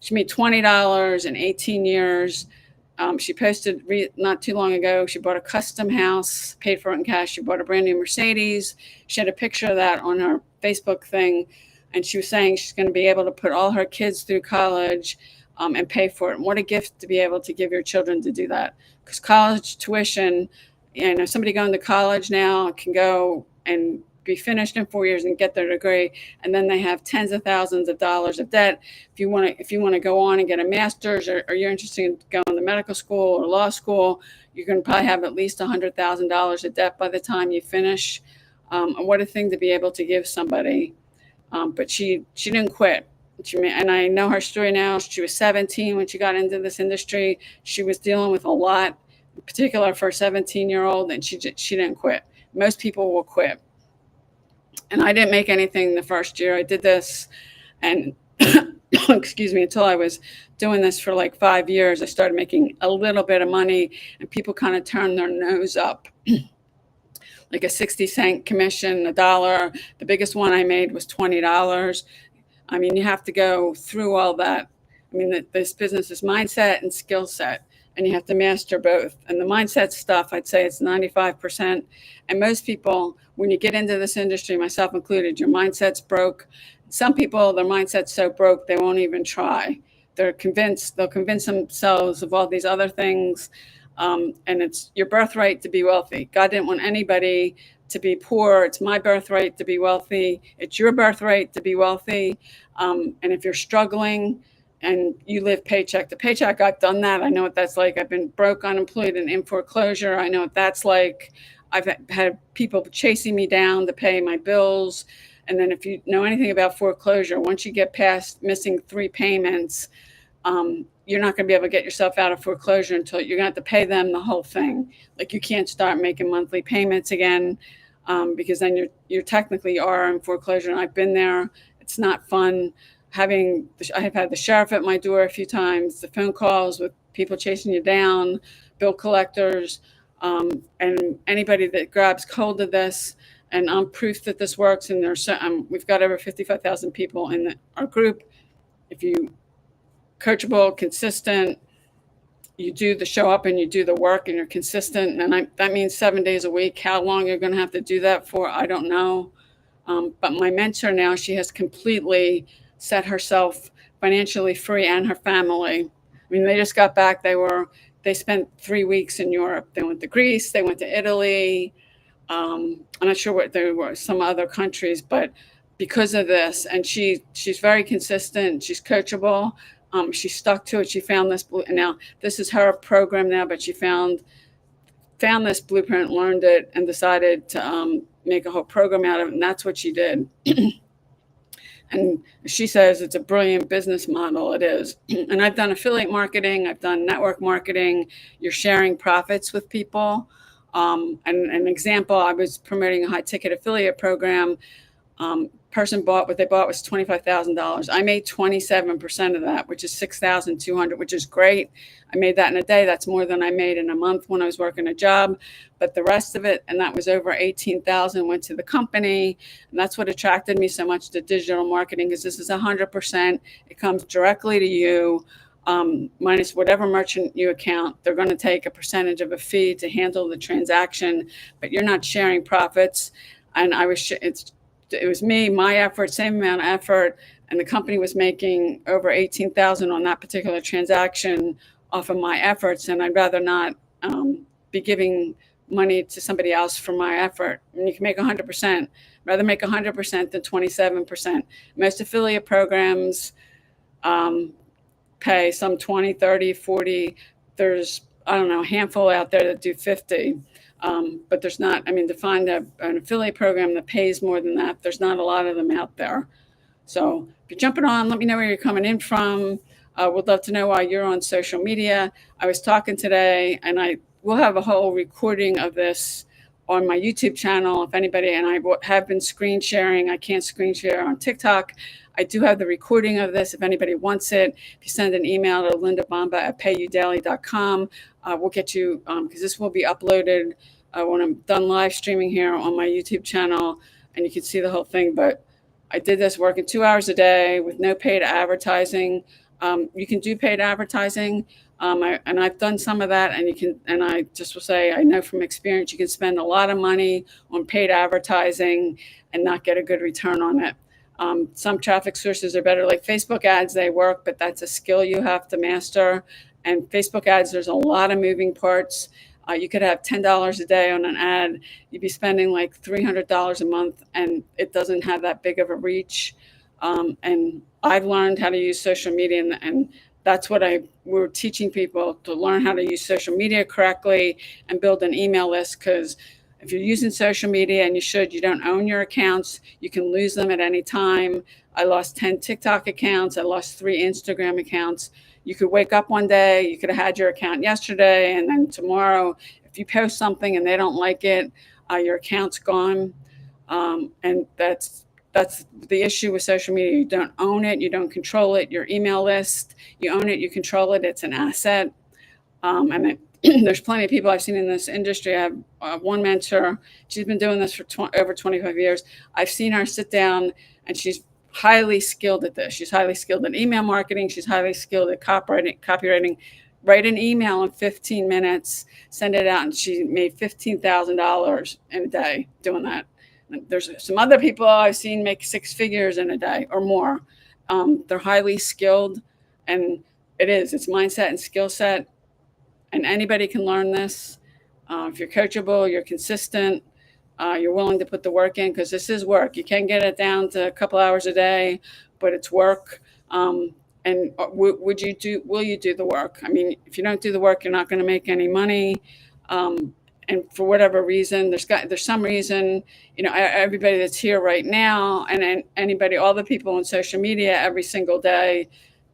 She made $20 in 18 years. She posted not too long ago, she bought a custom house, paid for it in cash. She bought a brand new Mercedes. She had a picture of that on her Facebook thing. And she was saying she's going to be able to put all her kids through college and pay for it. And what a gift to be able to give your children to do that. Because college tuition, somebody going to college now can go and be finished in 4 years and get their degree, and then they have tens of thousands of dollars of debt. If you want to go on and get a master's, or you're interested in going to medical school or law school, you're going to probably have at least $100,000 of debt by the time you finish. And what a thing to be able to give somebody. But she didn't quit. And I know her story now. She was 17 when she got into this industry. She was dealing with a lot, in particular for a 17-year-old, and she didn't quit. Most people will quit. And I didn't make anything the first year I did this. And excuse me, until I was doing this for like 5 years, I started making a little bit of money, and people kind of turned their nose up. Like a 60-cent commission, $1. The biggest one I made was $20. I mean, you have to go through all that. I mean, this business is mindset and skill set, and you have to master both. And the mindset stuff, I'd say it's 95%. And most people, when you get into this industry, myself included, your mindset's broke. Some people, their mindset's so broke, they won't even try. They'll convince themselves of all these other things. And it's your birthright to be wealthy. God didn't want anybody to be poor. It's my birthright to be wealthy. It's your birthright to be wealthy. And if you're struggling and you live paycheck to paycheck, I've done that. I know what that's like. I've been broke, unemployed, and in foreclosure. I know what that's like. I've had people chasing me down to pay my bills. And then if you know anything about foreclosure, once you get past missing 3 payments, you're not going to be able to get yourself out of foreclosure until you're going to have to pay them the whole thing. Like, you can't start making monthly payments again, because then you technically are in foreclosure. And I've been there. It's not fun. I have had the sheriff at my door a few times, the phone calls with people chasing you down, bill collectors, and anybody that grabs hold of this. And I'm proof that this works. And we've got over 55,000 people in our group. If you coachable, consistent, you do the show up and you do the work and you're consistent. And that means 7 days a week. How long you're going to have to do that for, I don't know. But my mentor now, she has completely set herself financially free, and her family. I mean, they just got back. They spent 3 weeks in Europe. They went to Greece. They went to Italy. I'm not sure what there were, some other countries, but because of this, and she's very consistent. She's coachable. She stuck to it. She found this blue, and now this is her program now, but she found this blueprint, learned it, and decided to make a whole program out of it. And that's what she did. And she says it's a brilliant business model. It is. And I've done affiliate marketing, I've done network marketing. You're sharing profits with people. And an example, I was promoting a high ticket affiliate program. Person bought, what they bought was $25,000. I made 27% of that, which is 6,200, which is great. I made that in a day. That's more than I made in a month when I was working a job. But the rest of it, and that was over 18,000, went to the company. And that's what attracted me so much to digital marketing, because this is 100%. It comes directly to you. Minus whatever merchant you account, they're going to take a percentage of a fee to handle the transaction, but you're not sharing profits. And it was me, my effort, same amount of effort, and the company was making over 18,000 on that particular transaction off of my efforts. And I'd rather not be giving money to somebody else for my effort. And you can make 100%. Rather make 100% than 27%. Most affiliate programs pay some 20, 30, 40. There's, I don't know, a handful out there that do 50. But there's not, I mean, to find an affiliate program that pays more than that, there's not a lot of them out there. So if you're jumping on, let me know where you're coming in from. Would love to know why you're on social media. I was talking today, and I will have a whole recording of this on my YouTube channel. If anybody, and I have been screen sharing, I can't screen share on TikTok. I do have the recording of this if anybody wants it. If you send an email to lindabomba@payudaily.com, we'll get you, because this will be uploaded when I'm done live streaming here on my YouTube channel, and you can see the whole thing. But I did this working 2 hours a day with no paid advertising. You can do paid advertising, and I've done some of that, and you can. And I just will say, I know from experience, you can spend a lot of money on paid advertising and not get a good return on it. Some traffic sources are better, like Facebook ads. They work, but that's a skill you have to master. And Facebook ads, there's a lot of moving parts. You could have $10 a day on an ad. You'd be spending like $300 a month, and it doesn't have that big of a reach. And I've learned how to use social media, and that's what we're teaching people, to learn how to use social media correctly and build an email list. Because if you're using social media, and you don't own your accounts, you can lose them at any time. I lost 10 TikTok accounts. I lost 3 Instagram accounts. You could wake up one day, you could have had your account yesterday, and then tomorrow, if you post something and they don't like it, your account's gone. And that's the issue with social media. You don't own it, you don't control it. Your email list, you own it, you control it. It's an asset. And there's plenty of people I've seen in this industry. I have one mentor. She's been doing this for over 25 years. I've seen her sit down, and she's highly skilled at this. She's highly skilled at email marketing. She's highly skilled at copywriting. Write an email in 15 minutes, send it out, and she made $15,000 in a day doing that. And there's some other people I've seen make 6 figures in a day or more. They're highly skilled, and it's mindset and skill set. And anybody can learn this. If you're coachable, you're consistent, you're willing to put the work in, because this is work. You can get it down to a couple hours a day, but it's work. And will you do the work? I mean, if you don't do the work, you're not going to make any money. And for whatever reason, there's some reason, everybody that's here right now, and anybody, all the people on social media every single day,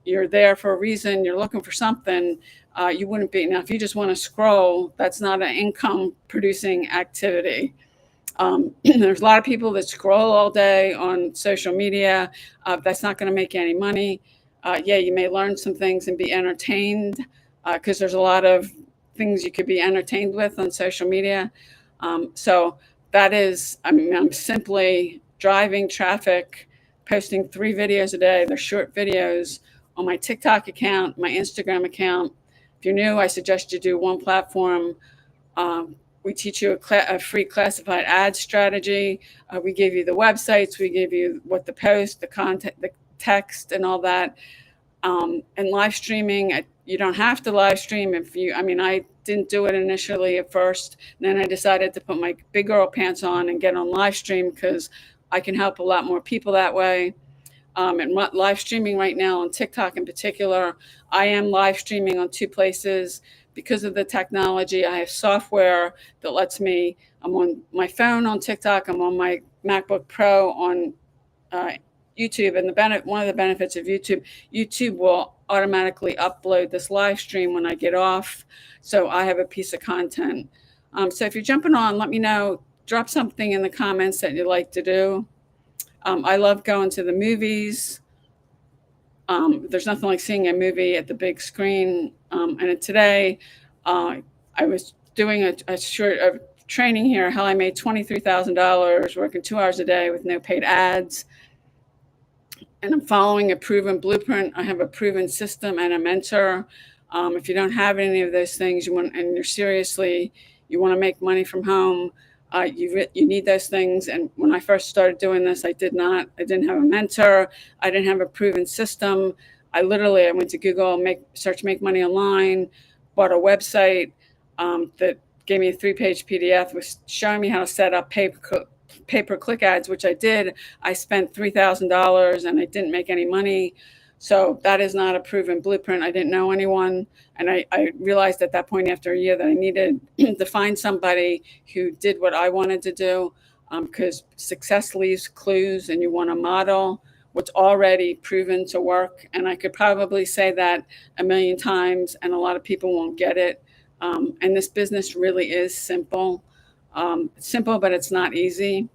you're there for a reason. You're looking for something. You wouldn't be. Now, if you just want to scroll, that's not an income producing activity. There's a lot of people that scroll all day on social media. That's not going to make you any money. Yeah, you may learn some things and be entertained, because there's a lot of things you could be entertained with on social media. So that is, I'm simply driving traffic, posting 3 videos a day. They're short videos on my TikTok account, my Instagram account. If you're new, I suggest you do one platform. We teach you a free classified ad strategy. We give you the websites. We give you what to post, the content, the text, and all that. And live streaming, you don't have to live stream. I didn't do it initially at first. Then I decided to put my big girl pants on and get on live stream, because I can help a lot more people that way. and live streaming right now on TikTok in particular. I am live streaming on two places because of the technology. I have software that lets me, I'm on my phone on TikTok, I'm on my MacBook Pro on uh, YouTube. And one of the benefits of YouTube, YouTube will automatically upload this live stream when I get off. So I have a piece of content. So if you're jumping on, let me know. Drop something in the comments that you like to do. I love going to the movies. There's nothing like seeing a movie at the big screen. And today, I was doing a short training here, how I made $23,000 working 2 hours a day with no paid ads. And I'm following a proven blueprint. I have a proven system and a mentor. If you don't have any of those things, and you want to make money from home, you need those things. And when I first started doing this, I didn't have a mentor. I didn't have a proven system. I went to Google, search make money online, bought a website that gave me a 3-page PDF, was showing me how to set up pay-per-click ads, which I did. I spent $3,000 and I didn't make any money. So that is not a proven blueprint. I didn't know anyone. And I realized at that point after a year that I needed to find somebody who did what I wanted to do, because success leaves clues and you want to model what's already proven to work. And I could probably say that a million times and a lot of people won't get it. And this business really is simple. It's simple, but it's not easy.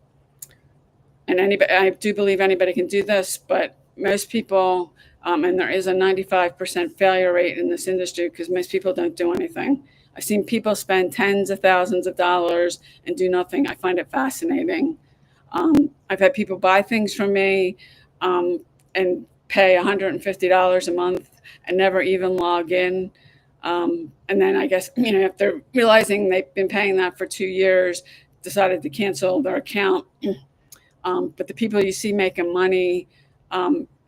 And I do believe anybody can do this, but most people, and there is a 95% failure rate in this industry because most people don't do anything. I've seen people spend tens of thousands of dollars and do nothing. I find it fascinating. I've had people buy things from me and pay $150 a month and never even log in. And then I guess, after realizing they've been paying that for 2 years, decided to cancel their account. But the people you see making money,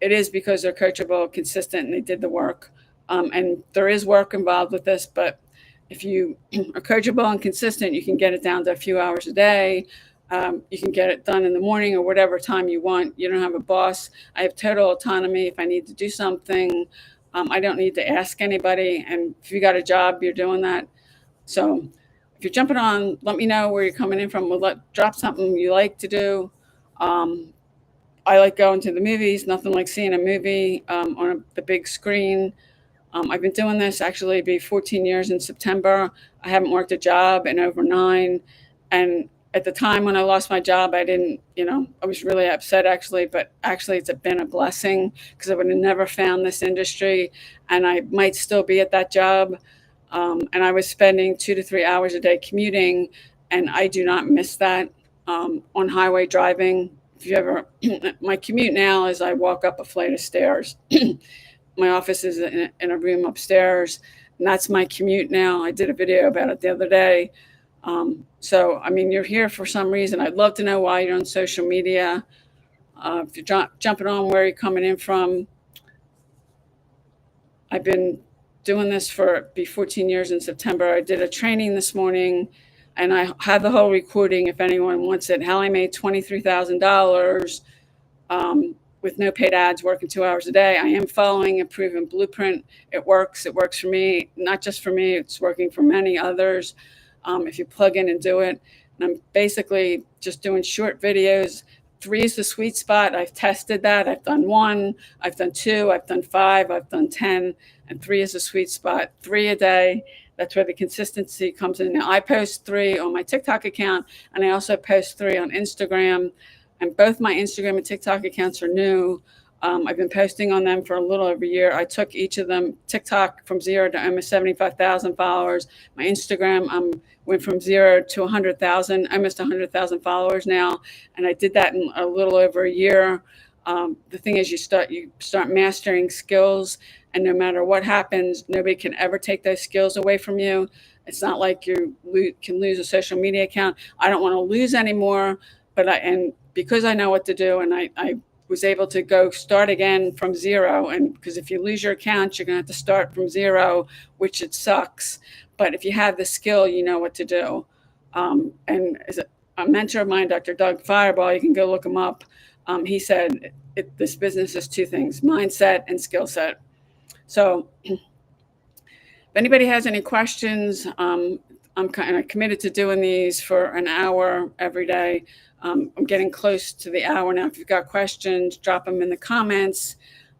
it is because they're coachable, consistent, and they did the work. And there is work involved with this, but if you are coachable and consistent, you can get it down to a few hours a day. You can get it done in the morning or whatever time you want. You don't have a boss. I have total autonomy. If I need to do something, I don't need to ask anybody. And if you got a job, you're doing that. So if you're jumping on, let me know where you're coming in from. Drop something you like to do. I like going to the movies. Nothing like seeing a movie on the big screen. I've been doing this, actually, it'll be 14 years in September. I haven't worked a job in over 9. And at the time when I lost my job, I didn't, I was really upset, actually. But actually, it's been a blessing because I would have never found this industry. And I might still be at that job. And I was spending 2 to 3 hours a day commuting. And I do not miss that on highway driving. If you ever, my commute now is I walk up a flight of stairs. My office is in a room upstairs, and that's my commute now. I did a video about it the other day. So, you're here for some reason. I'd love to know why you're on social media. If you're jumping on, where you're coming in from. I've been doing this for 14 years in September. I did a training this morning, and I have the whole recording if anyone wants it. How I made $23,000 with no paid ads, working 2 hours a day. I am following a proven blueprint. It works. It works for me, not just for me. It's working for many others. If you plug in and do it. And I'm basically just doing short videos. 3 is the sweet spot. I've tested that. I've done 1, I've done 2, I've done 5, I've done 10, and 3 is the sweet spot. 3 a day. That's where the consistency comes in. Now, I post 3 on my TikTok account, and I also post 3 on Instagram. And both my Instagram and TikTok accounts are new. I've been posting on them for a little over a year. I took each of them, TikTok from 0 to almost 75,000 followers. My Instagram went from 0 to 100,000, almost 100,000 followers now. And I did that in a little over a year. The thing is, you start mastering skills, and no matter what happens, nobody can ever take those skills away from you. It's not like you can lose a social media account. I don't want to lose anymore, but because I know what to do, and I was able to go start again from 0. And because if you lose your account, you're going to have to start from 0, which it sucks. But if you have the skill, you know what to do. And as a mentor of mine, Dr. Doug Fireball, you can go look him up. He said, this business is two things: mindset and skill set. So if anybody has any questions, I'm kind of committed to doing these for an hour every day. I'm getting close to the hour now. If you've got questions, drop them in the comments.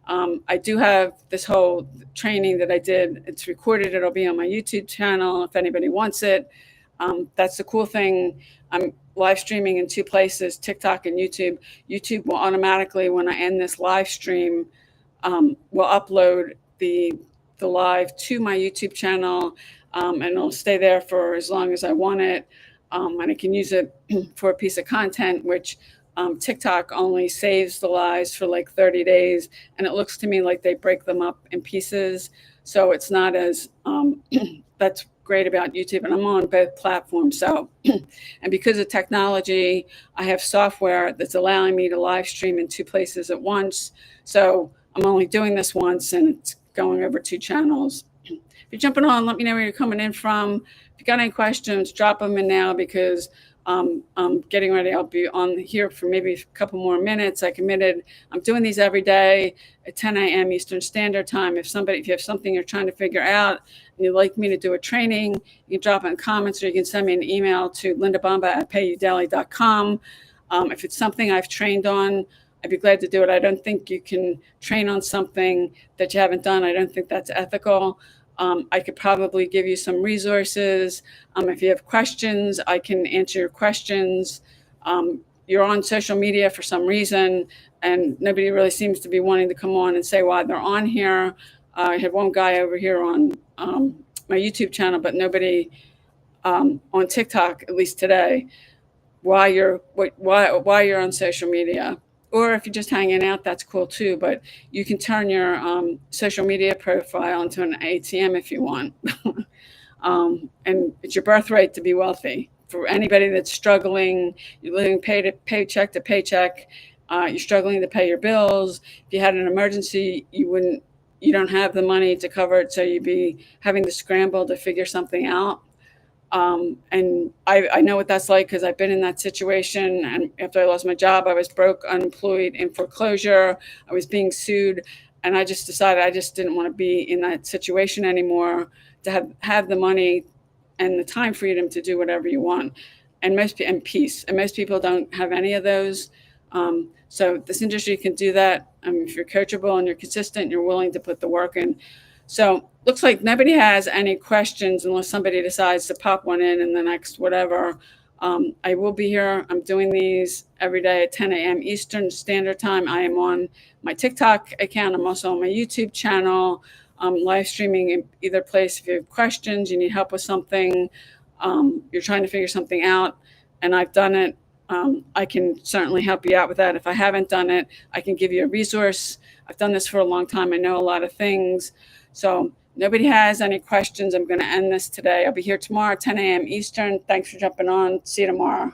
I do have this whole training that I did. It's recorded. It'll be on my YouTube channel if anybody wants it. That's the cool thing. I'm live streaming in two places, TikTok and YouTube. YouTube will automatically, when I end this live stream, will upload the live to my YouTube channel, and it'll stay there for as long as I want it. And I can use it for a piece of content, which TikTok only saves the lives for like 30 days. And it looks to me like they break them up in pieces. So it's not as, that's great about YouTube. And I'm on both platforms. So, and because of technology, I have software that's allowing me to live stream in two places at once. So I'm only doing this once, and it's going over two channels. If you're jumping on, let me know where you're coming in from. If you got any questions, drop them in now, because I'm getting ready. I'll be on here for maybe a couple more minutes. I committed. I'm doing these every day at 10 a.m. Eastern Standard Time. If you have something you're trying to figure out and you'd like me to do a training, you can drop it in comments, or you can send me an email to lindabomba@payyoudeli.com. If it's something I've trained on, I'd be glad to do it. I don't think you can train on something that you haven't done. I don't think that's ethical. I could probably give you some resources. If you have questions, I can answer your questions. You're on social media for some reason, and nobody really seems to be wanting to come on and say why they're on here. I had one guy over here on my YouTube channel, but nobody on TikTok, at least today, why you're on social media. Or if you're just hanging out, that's cool too. But you can turn your social media profile into an ATM if you want. And it's your birthright to be wealthy. For anybody that's struggling, you're living paycheck to paycheck, you're struggling to pay your bills. If you had an emergency, you don't have the money to cover it, so you'd be having to scramble to figure something out. And I know what that's like, because I've been in that situation. And after I lost my job, I was broke, unemployed, in foreclosure. I was being sued. And I just decided I just didn't want to be in that situation anymore, to have the money and the time freedom to do whatever you want. And peace. And most people don't have any of those. So this industry can do that. If you're coachable and you're consistent, and you're willing to put the work in. So looks like nobody has any questions, unless somebody decides to pop one in the next whatever. I will be here. I'm doing these every day at 10 a.m. Eastern Standard Time. I am on my TikTok account. I'm also on my YouTube channel. Live streaming in either place. If you have questions, you need help with something, you're trying to figure something out, and I've done it, I can certainly help you out with that. If I haven't done it, I can give you a resource. I've done this for a long time. I know a lot of things. So nobody has any questions. I'm going to end this today. I'll be here tomorrow, 10 a.m. Eastern. Thanks for jumping on. See you tomorrow.